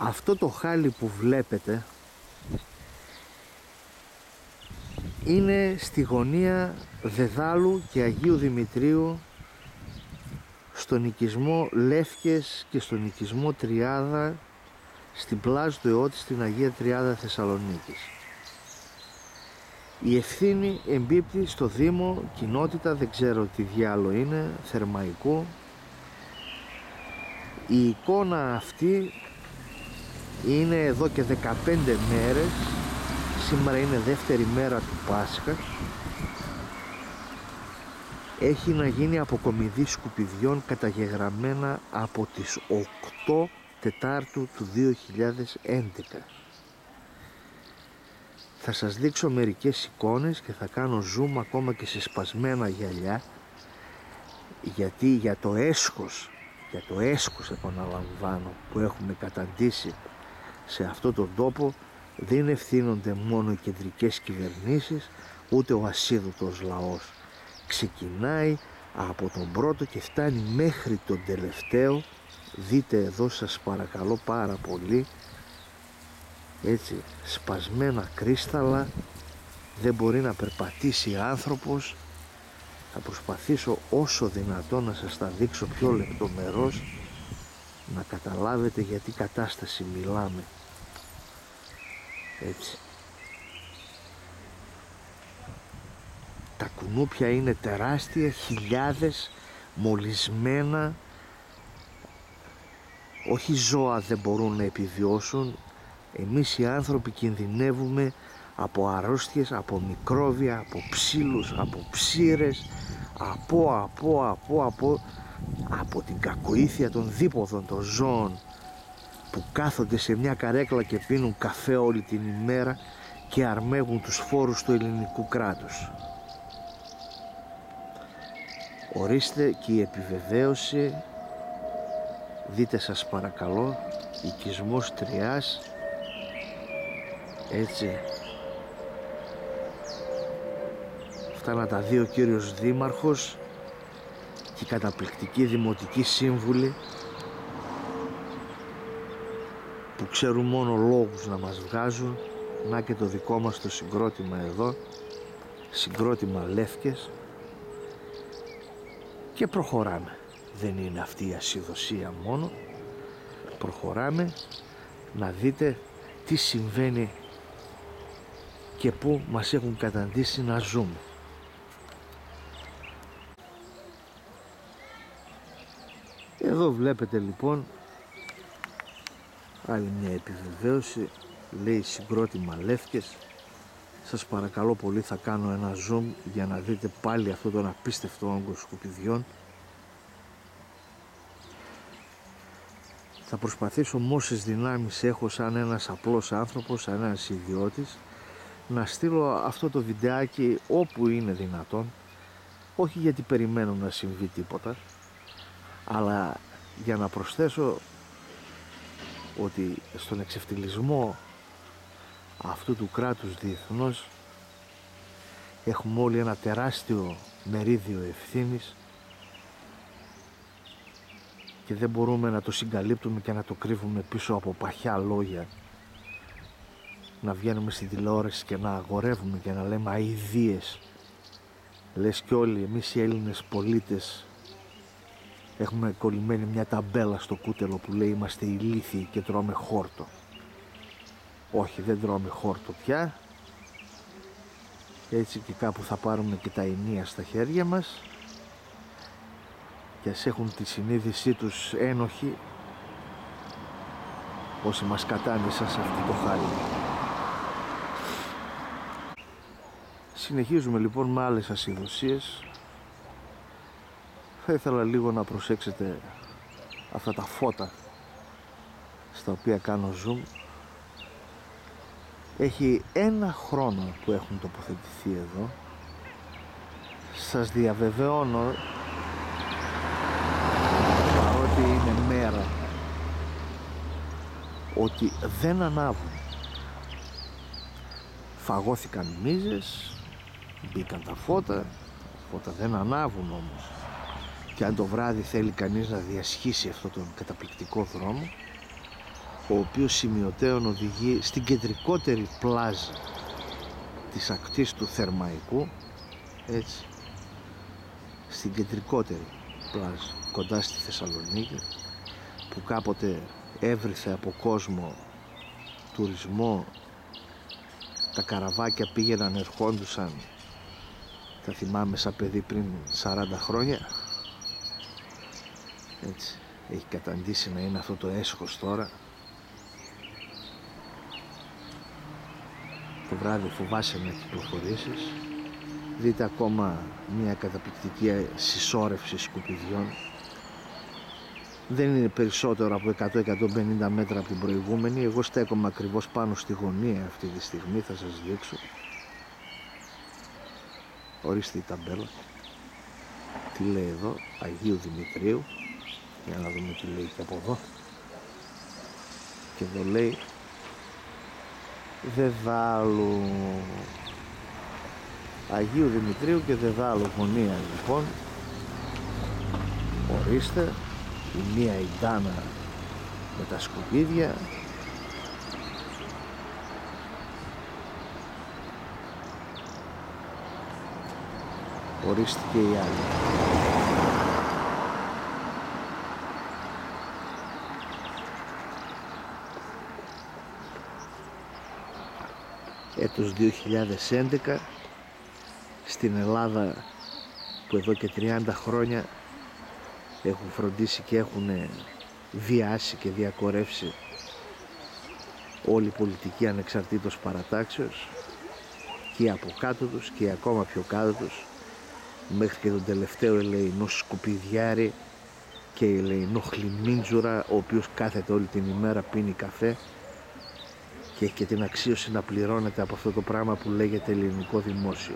Αυτό το χάλι που βλέπετε είναι στη γωνία Δεδάλου και Αγίου Δημητρίου, στον οικισμό Λεύκες και στον οικισμό Τριάδα, στην Πλάζ του Εώτη, στην Αγία Τριάδα Θεσσαλονίκης. Η ευθύνη εμπίπτει στο Δήμο, κοινότητα, δεν ξέρω τι διάλο είναι, Θερμαϊκού. Η εικόνα αυτή είναι εδώ και 15 μέρες, σήμερα είναι δεύτερη μέρα του Πάσχα. Έχει να γίνει αποκομιδή σκουπιδιών καταγεγραμμένα από τις 8 Τετάρτου του 2011. Θα σας δείξω μερικές εικόνες και θα κάνω zoom ακόμα και σε σπασμένα γυαλιά, γιατί για το έσχος επαναλαμβάνω που έχουμε καταντήσει σε αυτό τον τόπο δεν ευθύνονται μόνο οι κεντρικές κυβερνήσεις, ούτε ο ασίδωτος λαός. Ξεκινάει από τον πρώτο και φτάνει μέχρι τον τελευταίο. Δείτε εδώ, σας παρακαλώ πάρα πολύ, έτσι, σπασμένα κρίσταλα, δεν μπορεί να περπατήσει άνθρωπος. Θα προσπαθήσω όσο δυνατόν να σας τα δείξω πιο λεπτομερώς, να καταλάβετε γιατί κατάσταση μιλάμε. Έτσι. Τα κουνούπια είναι τεράστια, χιλιάδες μολυσμένα, όχι ζώα δεν μπορούν να επιβιώσουν. Εμείς οι άνθρωποι κινδυνεύουμε από αρρώστιες, από μικρόβια, από ψήλους, από ψήρες, από την κακοήθεια των δίποδων των ζώων που κάθονται σε μια καρέκλα και πίνουν καφέ όλη την ημέρα και αρμέγουν τους φόρους του ελληνικού κράτους. Ορίστε και η επιβεβαίωση, δείτε σας παρακαλώ, οικισμός Τριάς, έτσι. Αυτά τα δύο κύριος δήμαρχος και η καταπληκτική δημοτική σύμβουλη που ξέρουν μόνο λόγους να μας βγάζουν. Να και το δικό μας το συγκρότημα εδώ, συγκρότημα Λεύκες, και προχωράμε. Δεν είναι αυτή η ασυδοσία μόνο, προχωράμε να δείτε τι συμβαίνει και πού μας έχουν καταντήσει να ζούμε. Εδώ βλέπετε λοιπόν άλλη μια επιβεβαίωση, λέει συγκρότημα Λεύκες. Σας παρακαλώ πολύ, θα κάνω ένα zoom για να δείτε πάλι αυτόν τον απίστευτο όγκο σκουπιδιών. Θα προσπαθήσω με όσες δυνάμεις έχω σαν ένας απλός άνθρωπος, σαν ένας ιδιώτης, να στείλω αυτό το βιντεάκι όπου είναι δυνατόν, όχι γιατί περιμένω να συμβεί τίποτα, αλλά για να προσθέσω ότι στον εξευτελισμό αυτού του κράτους διεθνώς έχουμε όλοι ένα τεράστιο μερίδιο ευθύνης και δεν μπορούμε να το συγκαλύπτουμε και να το κρύβουμε πίσω από παχιά λόγια, να βγαίνουμε στην τηλεόραση και να αγορεύουμε και να λέμε αηδίες, λες και όλοι εμείς οι Έλληνες πολίτες έχουμε κολλημένη μια ταμπέλα στο κούτελο που λέει είμαστε ηλίθιοι και τρώμε χόρτο. Όχι, δεν τρώμε χόρτο πια. Έτσι και κάπου θα πάρουμε και τα ενία στα χέρια μας και ας έχουν τη συνείδησή τους ένοχοι όσοι μας κατάντησαν σε αυτό το χάλι. Συνεχίζουμε λοιπόν με άλλες ασυδοσίες. Θα ήθελα λίγο να προσέξετε αυτά τα φώτα στα οποία κάνω zoom. Έχει ένα χρόνο που έχουν τοποθετηθεί εδώ. Σας διαβεβαιώνω, παρότι είναι μέρα, ότι δεν ανάβουν. Φαγώθηκαν μίζες, μπήκαν τα φώτα δεν ανάβουν όμως. Και αν το βράδυ θέλει κανείς να διασχίσει αυτόν τον καταπληκτικό δρόμο, ο οποίος σημειωτέων οδηγεί στην κεντρικότερη πλάζ της ακτής του Θερμαϊκού, έτσι, στην κεντρικότερη πλάζ κοντά στη Θεσσαλονίκη, που κάποτε έβριθε από κόσμο, τουρισμό, τα καραβάκια πήγαιναν, ερχόντουσαν, τα θυμάμαι σαν παιδί πριν 40 χρόνια, έτσι, έχει καταντήσει να είναι αυτό το έσχος τώρα. Το βράδυ φοβάσαι να κυκλοφορήσεις. Δείτε ακόμα μια καταπληκτική συσσόρευση σκουπιδιών. Δεν είναι περισσότερο από 100-150 μέτρα από την προηγούμενη. Εγώ στέκομαι ακριβώς πάνω στη γωνία αυτή τη στιγμή, θα σας δείξω. Ορίστε η ταμπέλα. Τι λέει εδώ, Αγίου Δημητρίου. Για να δούμε τι λέει και από εδώ. Και εδώ λέει Δεδάλου. Αγίου Δημητρίου και Δεδάλου γωνία λοιπόν. Ορίστε, η μία η Ντάνα με τα σκουπίδια, ορίστε και η άλλη. Έτος 2011, στην Ελλάδα που εδώ και 30 χρόνια έχουν φροντίσει και έχουν βιάσει και διακορεύσει όλη η πολιτική ανεξαρτήτως παρατάξεως, και από κάτω τους και ακόμα πιο κάτω τους, μέχρι και τον τελευταίο ελεεινό σκουπιδιάρη και ελεεινό χλιμίντζουρα, ο οποίος κάθεται όλη την ημέρα, πίνει καφέ και έχει και την αξίωση να πληρώνεται από αυτό το πράγμα που λέγεται ελληνικό δημόσιο.